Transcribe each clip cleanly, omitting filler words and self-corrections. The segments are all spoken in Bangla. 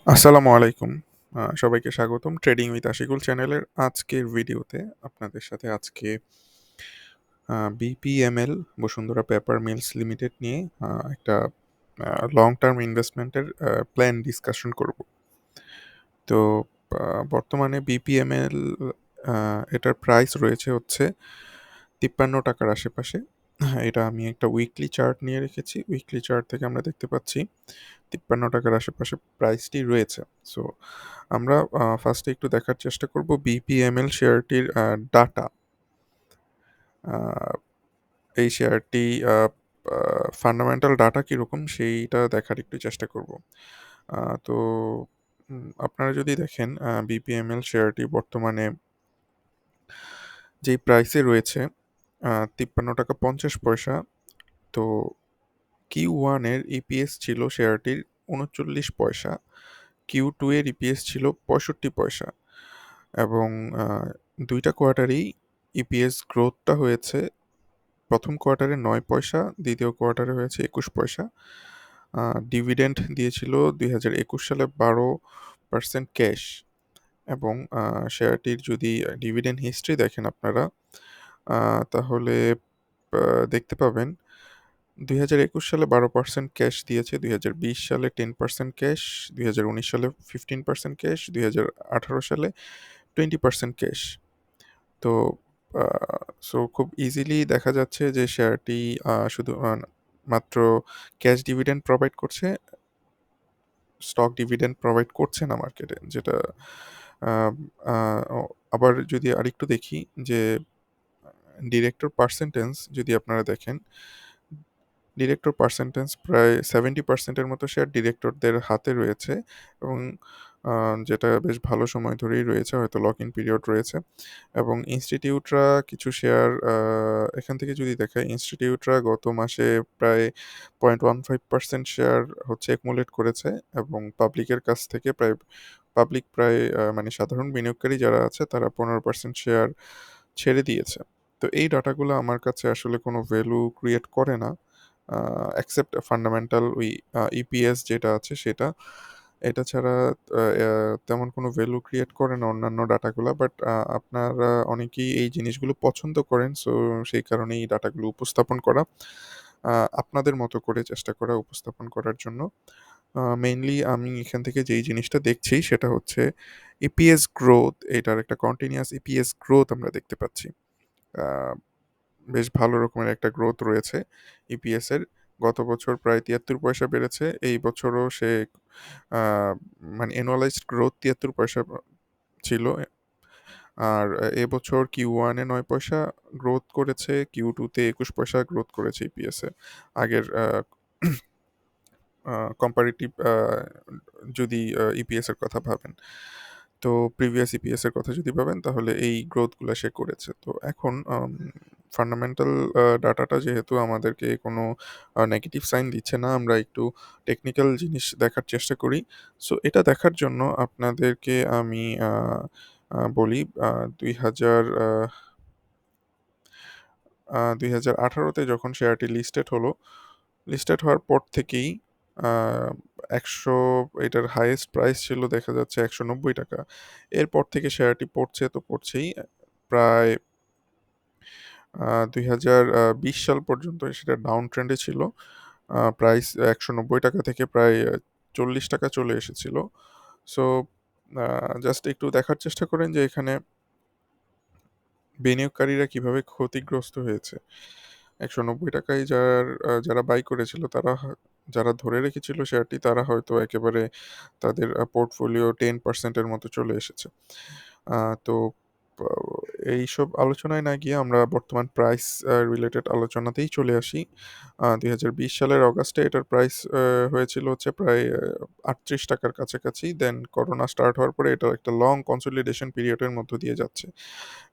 আসসালামু আলাইকুম। সবাইকে স্বাগতম ট্রেডিং উইথ আশিকুল চ্যানেলের আজকের ভিডিওতে আপনাদের সাথে আজকে BPML Bashundhara paper mills limited নিয়ে একটা লং টার্ম ইনভেস্টমেন্টের প্ল্যান ডিসকাশন করব। তো বর্তমানে বিপিএমএল এটার প্রাইস রয়েছে হচ্ছে ৫৩ টাকার আশেপাশে। এটা আমি একটা উইকলি চার্ট নিয়ে রেখেছি। উইকলি চার্ট থেকে আমরা দেখতে পাচ্ছি ৫৩ টাকার আশেপাশে প্রাইসটি রয়েছে। সো আমরা ফার্স্টে একটু দেখার চেষ্টা করব বিপিএমএল শেয়ারটির ডাটা। এই শেয়ারটি ফান্ডামেন্টাল ডাটা কীরকম সেইটা দেখার একটু চেষ্টা করব। তো আপনারা যদি দেখেন বিপিএমএল শেয়ারটি বর্তমানে যেই প্রাইসে রয়েছে ৫৩ টাকা ৫০ পয়সা। তো Q1 এর ইপিএস ছিল শেয়ারটির ৩৯ পয়সা, Q2 এর ইপিএস ছিল ৬৫ পয়সা এবং দুইটা কোয়ার্টারেই ইপিএস গ্রোথটা হয়েছে। প্রথম কোয়ার্টারে ৯ পয়সা, দ্বিতীয় কোয়ার্টারে হয়েছে ২১ পয়সা। ডিভিডেন্ড দিয়েছিল ২০২১ সালে ১২% ক্যাশ এবং শেয়ারটির যদি ডিভিডেন্ড হিস্ট্রি দেখেন আপনারা তাহলে দেখতে পাবেন ২০২১ সালে ১২% ক্যাশ দিয়েছে, ২০২০ সালে 10% ক্যাশ, ২০১৯ সালে 15% ক্যাশ, ২০১৮ সালে 20% ক্যাশ। তো খুব ইজিলি দেখা যাচ্ছে যে শেয়ারটি শুধু মাত্র ক্যাশ ডিভিডেন্ড প্রোভাইড করছে, স্টক ডিভিডেন্ড প্রোভাইড করছে না মার্কেটে। যেটা আহ, আহ, আবার যদি আরেকটু দেখি যে ডিরেক্টর পার্সেন্টেজ যদি আপনারা দেখেন, ডিরেক্টর পার্সেন্টেজ প্রায় 70%-এর মতো শেয়ার ডিরেক্টরদের হাতে রয়েছে এবং যেটা বেশ ভালো সময় ধরেই রয়েছে, হয়তো লক ইন পিরিয়ড রয়েছে। এবং ইনস্টিটিউটরা কিছু শেয়ার এখান থেকে যদি দেখায়, ইনস্টিটিউটরা গত মাসে প্রায় 0.15% শেয়ার হচ্ছে অ্যাকুমুলেট করেছে এবং পাবলিকের কাছ থেকে প্রায় মানে সাধারণ বিনিয়োগকারী যারা আছে তারা 15% শেয়ার ছেড়ে দিয়েছে। তো এই ডাটাগুলো আমার কাছে আসলে কোনো ভ্যালু ক্রিয়েট করে না, অ্যাকসেপ্ট ফান্ডামেন্টাল ওই ইপিএস যেটা আছে সেটা। এটা ছাড়া তেমন কোনো ভ্যালু ক্রিয়েট করে না অন্যান্য ডাটাগুলো। বাট আপনারা অনেকেই এই জিনিসগুলো পছন্দ করেন, সো সেই কারণে এই ডাটাগুলো উপস্থাপন করা, আপনাদের মতো করে চেষ্টা করা উপস্থাপন করার জন্য। মেইনলি আমি এখান থেকে যেই জিনিসটা দেখছি সেটা হচ্ছে ইপিএস গ্রোথ। এটার একটা কন্টিনিউয়াস ইপিএস গ্রোথ আমরা দেখতে পাচ্ছি। আহ, বেশ ভালো রকমের একটা গ্রোথ রয়েছে ইপিএস এর। গত বছর প্রায় ৭৩ পয়সা বেড়েছে, এই বছরও সে মানে অ্যানুয়ালাইজড গ্রোথ ৭৩ পয়সা ছিল। আর এবছর Q1 এ ৯ পয়সা গ্রোথ করেছে, Q2 তে ২১ পয়সা গ্রোথ করেছে ইপিএস এ। আগের কম্পারেটিভ যদি ইপিএস এর কথা ভাবেন, তো প্রিভিয়াস ইপিএস এর কথা যদি ভাবেন তাহলে এই গ্রোথগুলো সে করেছে। তো এখন ফান্ডামেন্টাল ডাটাটা যেহেতু আমাদেরকে কোনো নেগেটিভ সাইন দিচ্ছে না, আমরা একটু টেকনিক্যাল জিনিস দেখার চেষ্টা করি। সো এটা দেখার জন্য আপনাদেরকে আমি বলি ২০১৮-তে যখন শেয়ারটি লিস্টেড হওয়ার পর থেকেই আহ, ১০০, এটার হাইয়েস্ট প্রাইস ছিল দেখা যাচ্ছে ১৯০ টাকা। এরপর থেকে শেয়ারটি পড়ছে তো পড়ছেই, প্রায় ২০২০ সাল পর্যন্ত সেটা ডাউন ট্রেন্ডে ছিল। প্রাইস ১৯০ টাকা থেকে প্রায় ৪০ টাকা চলে এসেছিল। সো জাস্ট একটু দেখার চেষ্টা করেন যে এখানে বিনিয়োগকারীরা কিভাবে ক্ষতিগ্রস্ত হয়েছে। ১৯০ টাকায় যারা বাই করেছিল যারা ধরে রেখেছিল শেয়ারটি তারা হয়তো একেবারে তাদের পোর্টফোলিও 10%-এর মতো চলে এসেছে। তো আ এইসব আলোচনায় না গিয়ে আমরা বর্তমান প্রাইস রিলেটেড আলোচনাতেই চলে আসি। ২০২০ সালের অগাস্টে এটার প্রাইস হয়েছিল হচ্ছে প্রায় ৳৩৮ কাছাকাছি। দেন করোনা স্টার্ট হওয়ার পরে এটা একটা লং কনসলিডেশন পিরিয়ডের মধ্য দিয়ে যাচ্ছে।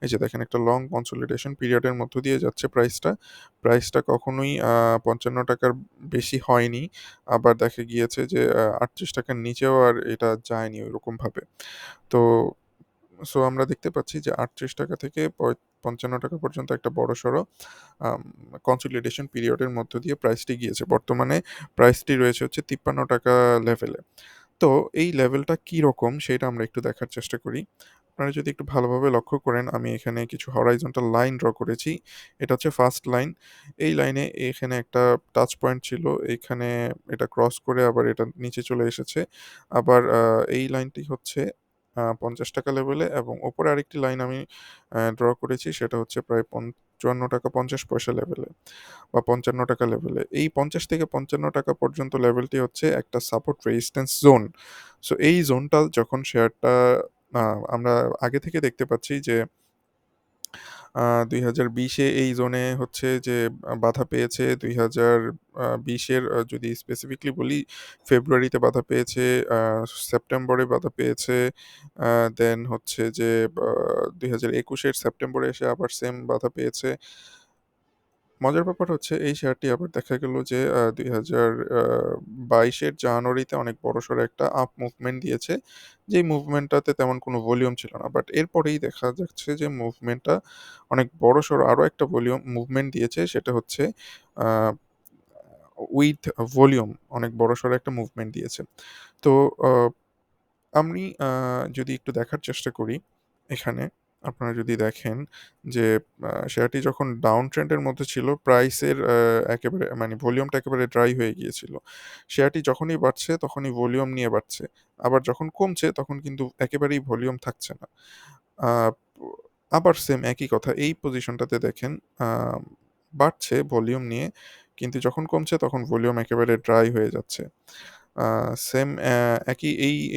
এই যে দেখেন, একটা লং কনসলিডেশন পিরিয়ডের মধ্য দিয়ে যাচ্ছে প্রাইসটা। প্রাইসটা কখনোই ৳৫৫ বেশি হয়নি। আবার দেখা গিয়েছে যে ৳৩৮ নিচেও আর এটা যায়নি ওইরকমভাবে। তো আমরা দেখতে পাচ্ছি যে ৳৩৮ থেকে ৳৫৫ পর্যন্ত একটা বড়সড় আম কনসলিডেশন পিরিয়ডের মধ্য দিয়ে প্রাইসটি গিয়েছে। বর্তমানে প্রাইসটি রয়েছে হচ্ছে ৳৫৩ লেভেলে। তো এই লেভেলটা কীরকম সেটা আমরা একটু দেখার চেষ্টা করি। আপনারা যদি একটু ভালোভাবে লক্ষ্য করেন, আমি এখানে কিছু হরাইজন্টাল লাইন ড্র করেছি। এটা হচ্ছে ফার্স্ট লাইন। এই লাইনে এখানে একটা টাচ পয়েন্ট ছিল। এখানে এটা ক্রস করে আবার এটা নিচে চলে এসেছে। আবার এই লাইনটি হচ্ছে ৳৫০ লেভেলে, এবং ওপরে আরেকটি লাইন আমি ড্র করেছি, সেটা হচ্ছে প্রায় ৳৫৪.৫০ লেভেলে বা ৳৫৫ লেভেলে। এই ৳৫০ থেকে ৳৫৫ পর্যন্ত লেভেলটি হচ্ছে একটা সাপোর্ট রেজিস্ট্যান্স জোন। সো এই জোনটা যখন শেয়ারটা আ আমরা আগে থেকে দেখতে পাচ্ছি যে ২০২০ এই জোনে হচ্ছে যে বাধা পেয়েছে। ২০২০ এর যদি স্পেসিফিকলি বলি, ফেব্রুয়ারিতে বাধা পেয়েছে, আ সেপ্টেম্বরে বাধা পেয়েছে। আ দেন হচ্ছে যে ২০২১ এর সেপ্টেম্বরে এসে আবার সেম বাধা পেয়েছে। মজার ব্যাপার হচ্ছে এই শেয়ারটি আবার দেখা গেল যে ২০২২ এর জানুয়ারিতে অনেক বড়সড় একটা আপ মুভমেন্ট দিয়েছে। যেই মুভমেন্টটাতে তেমন কোনো ভলিউম ছিল না। বাট এরপরেই দেখা যাচ্ছে যে মুভমেন্টটা অনেক বড়সড় আরো একটা মুভমেন্ট দিয়েছে। সেটা হচ্ছে আ উইথ ভলিউম অনেক বড়সড় একটা মুভমেন্ট দিয়েছে। তো আ আমি যদি একটু দেখার চেষ্টা করি এখানে, আপনারা যদি দেখেন যে শেয়ারটি যখন ডাউন ট্রেন্ডের মধ্যে ছিল, প্রাইসের একেবারে মানে ভলিউমটা একেবারে ড্রাই হয়ে গিয়েছিল। শেয়ারটি যখনই বাড়ছে তখনই ভলিউম নিয়ে বাড়ছে। আবার যখন কমছে তখন কিন্তু একেবারেই ভলিউম থাকছে না। আ প আবার সেম একই কথা এই পজিশনটাতে দেখেন, আ বাড়ছে ভলিউম নিয়ে, কিন্তু যখন কমছে তখন ভলিউম একেবারে ড্রাই হয়ে যাচ্ছে। আ সেম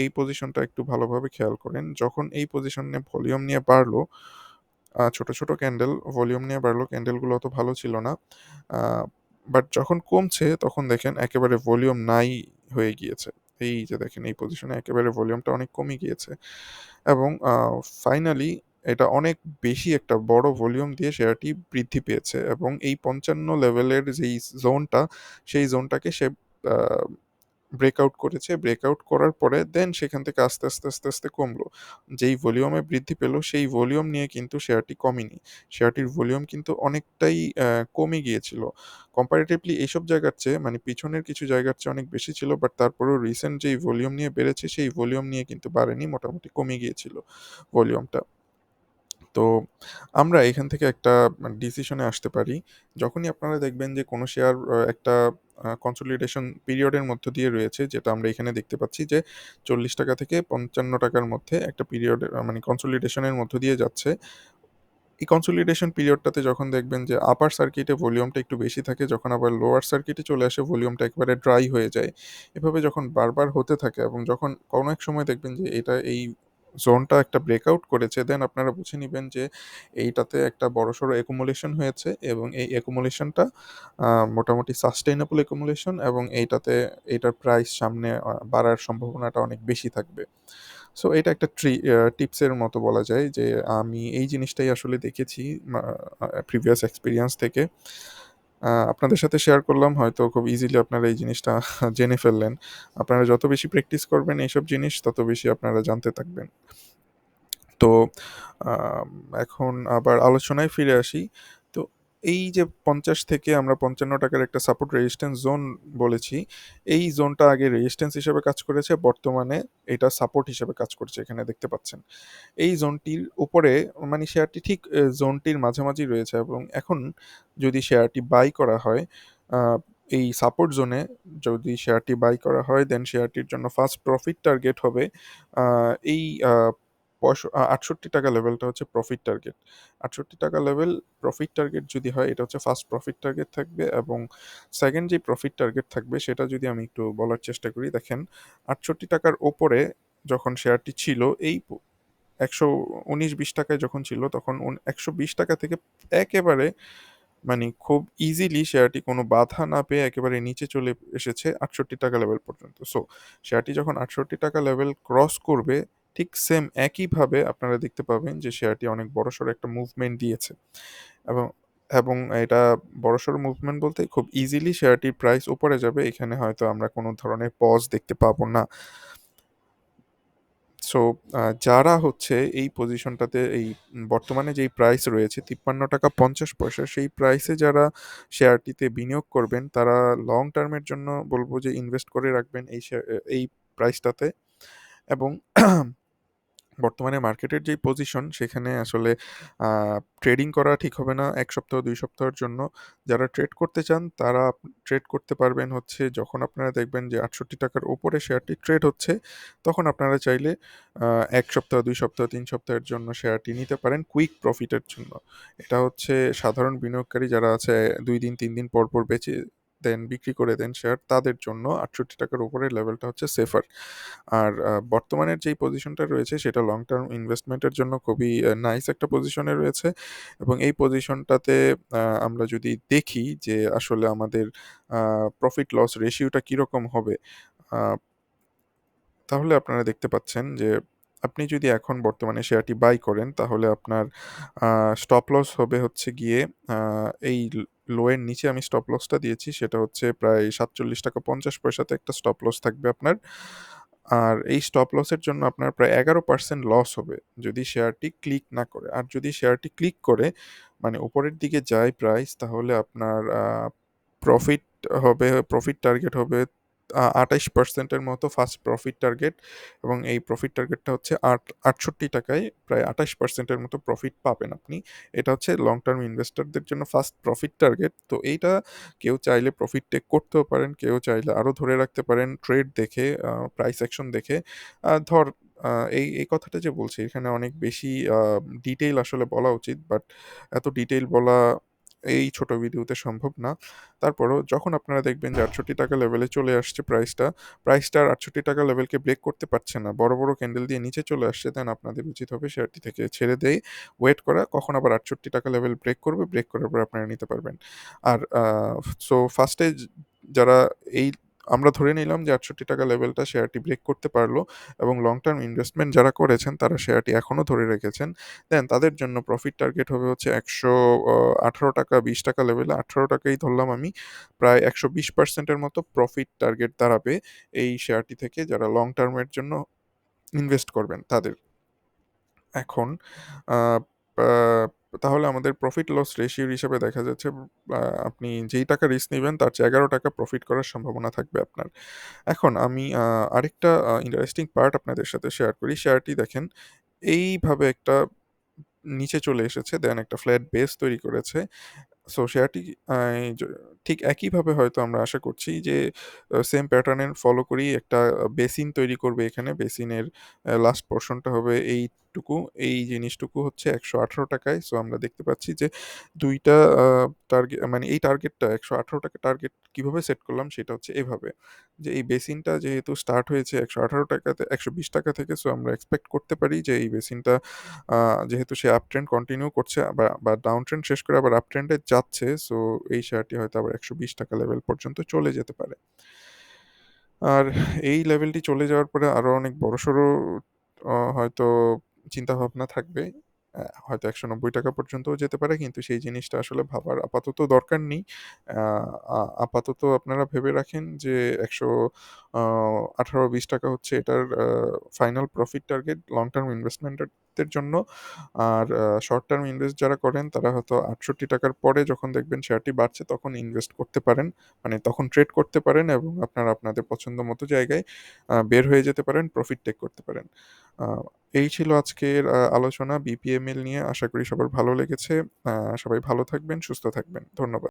এই পজিশনটা একটু ভালোভাবে খেয়াল করেন। যখন এই পজিশনে ভলিউম নিয়ে বাড়লো, ছোট, ছোট ক্যান্ডেল ভলিউম নিয়ে বাড়লো, ক্যান্ডেলগুলো অত ভালো ছিল না। আ বাট যখন কমছে তখন দেখেন একেবারে ভলিউম নাই হয়ে গিয়েছে। এই যে দেখেন এই পজিশনে একেবারে ভলিউমটা অনেক কমে গিয়েছে, এবং ফাইনালি এটা অনেক বেশি একটা বড় ভলিউম দিয়ে শেয়ারটি বৃদ্ধি পেয়েছে, এবং এই ৫৫ লেভেলের যেই জোনটা, সেই জোনটাকে সে আ ব্রেকআউট করেছে। ব্রেকআউট করার পরে দেন সেখান থেকে আস্তে, আস্তে, আস্তে, আস্তে কমলো। যেই ভলিউমে বৃদ্ধি পেল সেই ভলিউম নিয়ে কিন্তু শেয়ারটি কমেনি। শেয়ারটির ভলিউম কিন্তু অনেকটাই কমে গিয়েছিল। কম্পারেটিভলি এইসব জায়গার চেয়ে, মানে পিছনের কিছু জায়গার চেয়ে অনেক বেশি ছিল, বাট তারপরেও রিসেন্ট যেই ভলিউম নিয়ে বেড়েছে সেই ভলিউম নিয়ে কিন্তু বাড়েনি। মোটামুটি কমে গিয়েছিল ভলিউমটা। তো আমরা এখান থেকে একটা ডিসিশনে আসতে পারি। যখনই আপনারা দেখবেন যে কোনো শেয়ার একটা কনসলিডেশন পিরিয়ডের মধ্য দিয়ে রয়েছে, যেটা আমরা এখানে দেখতে পাচ্ছি যে ৳৪০ থেকে ৳৫৫ র মধ্যে একটা পিরিয়ড, মানে কনসলিডেশন এর মধ্য দিয়ে যাচ্ছে। এই কনসলিডেশন পিরিয়ডটাতে যখন দেখবেন যে আপার সার্কিটে ভলিউমটা একটু বেশি থাকে, যখন আবার লোয়ার সার্কিটে চলে আসে ভলিউমটা একেবারে ড্রাই হয়ে যায়। এভাবে যখন বারবার হতে থাকে এবং যখন কোনো এক সময় দেখবেন যে এটা এই জোনটা একটা ব্রেকআউট করেছে, দেন আপনারা বুঝে নিবেন যে এইটাতে একটা বড়সড় accumulation হয়েছে, এবং এই accumulation টা মোটামুটি sustainable accumulation, এবং এইটার প্রাইস সামনে বাড়ার সম্ভাবনাটা অনেক বেশি থাকবে। সো এটা একটা টিপসের মতো বলা যায় যে আমি এই জিনিসটাই আসলে দেখেছি মা প্রিভিয়াস এক্সপেরিয়েন্স থেকে। আপনাদের সাথে শেয়ার করলাম, হয়তো খুব ইজিলি আপনারা এই জিনিসটা জেনে ফেললেন। আপনারা যত বেশি প্র্যাকটিস করবেন এইসব জিনিস, তত বেশি আপনারা জানতে থাকবেন। তো আম এখন আবার আলোচনায় ফিরে আসি। তো এই যে ৫০ থেকে আমরা ৳৫৫ র একটা সাপোর্ট রেজিস্ট্যান্স জোন বলেছি, এই জোনটা আগে রেজিস্ট্যান্স হিসেবে কাজ করেছে, বর্তমানে এটা সাপোর্ট হিসেবে কাজ করছে, এখানে দেখতে পাচ্ছেন। এই জোনটির উপরে, মানে শেয়ারটি ঠিক জোনটির মাঝামাঝি রয়েছে, এবং এখন যদি শেয়ারটি বাই করা হয়, আ এই সাপোর্ট জোনে যদি শেয়ারটি বাই করা হয়, দেন শেয়ারটির জন্য ফার্স্ট প্রফিট টার্গেট হবে আ এই আ ৳৬৮ লেভেলটা হচ্ছে profit target. ৳৬৮ level profit target যদি হয়, এটা হচ্ছে ফার্স্ট প্রফিট টার্গেট থাকবে, এবং সেকেন্ড যে প্রফিট টার্গেট থাকবে সেটা যদি আমি একটু বলার চেষ্টা করি, দেখেন ৳৬৮ র উপরে যখন শেয়ারটি ছিল, এই ১১৯-২০ টাকায় যখন ছিল, তখন ৳১২০ থেকে একেবারে, মানে খুব ইজিলি শেয়ারটি কোনো বাধা না পেয়ে একেবারে নিচে চলে এসেছে ৳৬৮ লেভেল পর্যন্ত। সো শেয়ারটি যখন ৳৬৮ লেভেল ক্রস করবে, ঠিক সেম একইভাবে আপনারা দেখতে পাবেন যে শেয়ারটি অনেক বড়সড় একটা মুভমেন্ট দিয়েছে, এবং এবং এটা বড়সড় মুভমেন্ট বলতে খুব ইজিলি শেয়ারটির প্রাইস উপরে যাবে। এখানে হয়তো আমরা কোনো ধরনের পজ দেখতে পাবো না। সো যারা হচ্ছে এই পজিশনটাতে, এই বর্তমানে যেই প্রাইস রয়েছে ৳৫৩.৫০, সেই প্রাইসে যারা শেয়ারটিতে বিনিয়োগ করবেন, তারা লং টার্মের জন্য বলব যে ইনভেস্ট করে রাখবেন এই প্রাইসটাতে। এবং বর্তমানে মার্কেটের যেই পজিশন সেখানে আসলে ট্রেডিং করা ঠিক হবে না ১ সপ্তাহ ২ সপ্তাহের জন্য। যারা ট্রেড করতে চান তারা ট্রেড করতে পারবেন হচ্ছে যখন আপনারা দেখবেন যে ৳৬৮ র উপরে শেয়ারটি ট্রেড হচ্ছে, তখন আপনারা চাইলে ১ সপ্তাহ, ২ সপ্তাহ, ৩ সপ্তাহের জন্য শেয়ারটি নিতে পারেন কুইক প্রফিটের জন্য। এটা হচ্ছে সাধারণ বিনিয়োগকারী যারা আছে ২ দিন ৩ দিন পর, পর বেচে দেন, বিক্রি করে দেন শেয়ার, তাদের জন্য ৳৬৮ র উপরের লেভেলটা হচ্ছে সেফার। আর বর্তমানের যেই পজিশনটা রয়েছে সেটা লং টার্ম ইনভেস্টমেন্টের জন্য খুবই নাইস একটা পজিশনে রয়েছে। এবং এই পজিশনটাতে আমরা যদি দেখি যে আসলে আমাদের প্রফিট লস রেশিওটা কীরকম হবে, আ তাহলে আপনারা দেখতে পাচ্ছেন যে আপনি যদি এখন বর্তমানে শেয়ারটি বাই করেন তাহলে আপনার স্টপ লস হবে হচ্ছে গিয়ে এই লো এর নিচে আমি স্টপ লসটা দিয়েছি সেটা হচ্ছে প্রায় ৳৪৭.৫০ একটা স্টপ লস থাকবে আপনার। আর এই স্টপ লসের জন্য আপনার প্রায় ১১% লস হবে যদি শেয়ারটি ক্লিক না করে। আর যদি শেয়ারটি ক্লিক করে মানে উপরের দিকে যায় প্রাইস, তাহলে আপনার প্রফিট প্রফিট টার্গেট হবে ২৮% এর মতো ফার্স্ট প্রফিট টার্গেট। এবং এই প্রফিট টার্গেটটা হচ্ছে ৳৬৮ প্রায় ২৮% এর মতো প্রফিট পাবেন আপনি। এটা হচ্ছে লং টার্ম ইনভেস্টরদের জন্য ফার্স্ট প্রফিট টার্গেট। তো এইটা কেউ চাইলে প্রফিট টেক করতেও পারেন, কেউ চাইলে আরও ধরে রাখতে পারেন ট্রেড দেখে, প্রাইস অ্যাকশন দেখে। আ ধর আ এই কথাটা যে বলছি এখানে অনেক বেশি ডিটেইল আসলে বলা উচিত, বাট এত ডিটেইল বলা এই ছোট ভিডিওতে সম্ভব না। তারপরও যখন আপনারা দেখবেন যে ৳৬৮ লেভেলে চলে আসছে প্রাইসটা আর ৳৬৮ লেভেলকে ব্রেক করতে পারছে না, বড়, বড় ক্যান্ডেল দিয়ে নিচে চলে আসছে, দেন আপনাদের উচিত হবে শেয়ারটি থেকে ছেড়ে দিয়ে ওয়েট করা। কখন আবার ৳৬৮ লেভেল ব্রেক করবে, ব্রেক করার পর আপনারা নিতে পারবেন। আর সো ফার্স্টে যারা এই আমরা ধরে নিলাম যে ৳৬৮ লেভেলটা শেয়ারটি ব্রেক করতে পারল এবং লং টার্ম ইনভেস্টমেন্ট যারা করেছেন তারা শেয়ারটি এখনো ধরে রেখেছেন। দেন তাদের জন্য প্রফিট টার্গেট হবে হচ্ছে ৳১১৮, ৳২০ লেভেলে ৳১৮ ই ধরলাম আমি। প্রায় ১২০% এর মতো প্রফিট টার্গেট দাঁড়াবে এই শেয়ারটি থেকে যারা লং টার্মের জন্য ইনভেস্ট করবেন তাদের। এখন আ পা তাহলে আমাদের প্রফিট লস রেশিও হিসেবে দেখা যাচ্ছে আ আপনি যেই টাকা রিস্ক নিবেন তার চেয়ে ৳১১ প্রফিট করার সম্ভাবনা থাকবে আপনার। এখন আমি আরেকটা ইন্টারেস্টিং পার্ট আপনাদের সাথে শেয়ার করি। শেয়ারটি দেখেন এইভাবে একটা নিচে চলে এসেছে, দেন একটা ফ্ল্যাট বেস তৈরি করেছে। সো শেয়ারটি আ এই য ঠিক একইভাবে হয়তো আমরা আশা করছি যে সেম প্যাটার্ন ফলো করেই একটা বেসিন তৈরি করবে এখানে। বেসিনের লাস্ট পোরশনটা হবে এইটুকু। এই জিনিসটুকু হচ্ছে ৳১১৮। সো আমরা দেখতে পাচ্ছি যে ২ টা আ মানে এই টার্গেটটা ৳১১৮ টার্গেট কিভাবে সেট করলাম সেটা হচ্ছে এভাবে। যে এই বেসিনটা যেহেতু স্টার্ট হয়েছে ৳১২০ থেকে, সো আমরা এক্সপেক্ট করতে পারি যে এই বেসিনটা আ যেহেতু সে আপ ট্রেন্ড কন্টিনিউ করছে বা ডাউন ট্রেন্ড শেষ করে আবার আপ ট্রেন্ডে যাচ্ছে, সো এই শেয়ারটি হয়তো আবার ৳১২০ লেভেল পর্যন্ত চলে যেতে পারে। আর এই লেভেলটি চলে যাওয়ার পরে আরো অনেক বড়সড় হয়তো চিন্তাভাবনা থাকবে। হয়তো ৳১৯০ পর্যন্তও যেতে পারে, কিন্তু সেই জিনিসটা আসলে ভাবার আপাতত দরকার নেই। আ আ আপাতত আপনারা ভেবে রাখেন যে ৳১০০ ৳১৮-৳২০ হচ্ছে এটার final profit target long term ইনভেস্টমেন্টের জন্য। আর শর্ট টার্ম ইনভেস্ট যারা করেন তারা হয়তো ৳৬৮ র পরে যখন দেখবেন শেয়ারটি বাড়ছে তখন ইনভেস্ট করতে পারেন। মানে তখন ট্রেড করতে পারেন এবং আপনারা আপনাদের পছন্দ মতো জায়গায় বের হয়ে যেতে পারেন, প্রফিট টেক করতে পারেন। আ এই ছিল আজকের আলোচনা বিপিএমএল নিয়ে। আশা করি সবার ভালো লেগেছে। সবাই ভালো থাকবেন, সুস্থ থাকবেন। ধন্যবাদ।